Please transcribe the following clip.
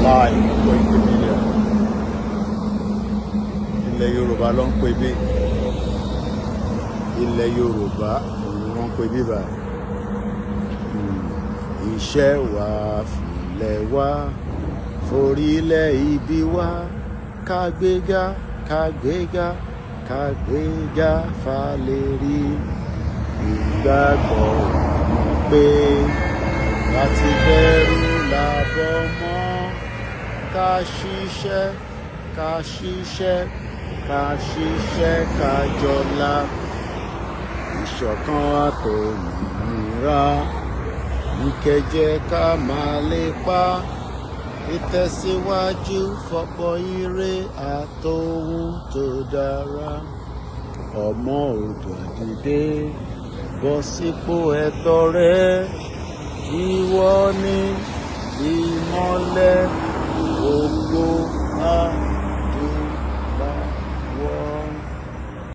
live Koikimedia. Ilẹ̀ Yorùbá ló ń pè bí. Ilẹ̀ Yorùbá ló ń pè bí báyìí. Iṣẹ́ wa fìlẹ̀ wa forílẹ̀ ibi wa kágbéga kágbéga kágbéga falérí. Ìgbàgbọ́ mọ̀ pé láti bẹ̀rù làbọ̀ mọ́ ká ṣiṣẹ́ ká ṣiṣẹ́ ká ṣiṣẹ́ ká jọlá. Ìṣọ̀kan àtòmìnira ìkẹjẹ ká máa lépa ìtẹ̀síwájú fọ́pọ̀ ire àtòhun tó dára. Ọmọ Oòduà dìde bọ́ sípò ẹ̀tọ́ rẹ. Ìwọ ni ìmọ́lẹ̀ ògo.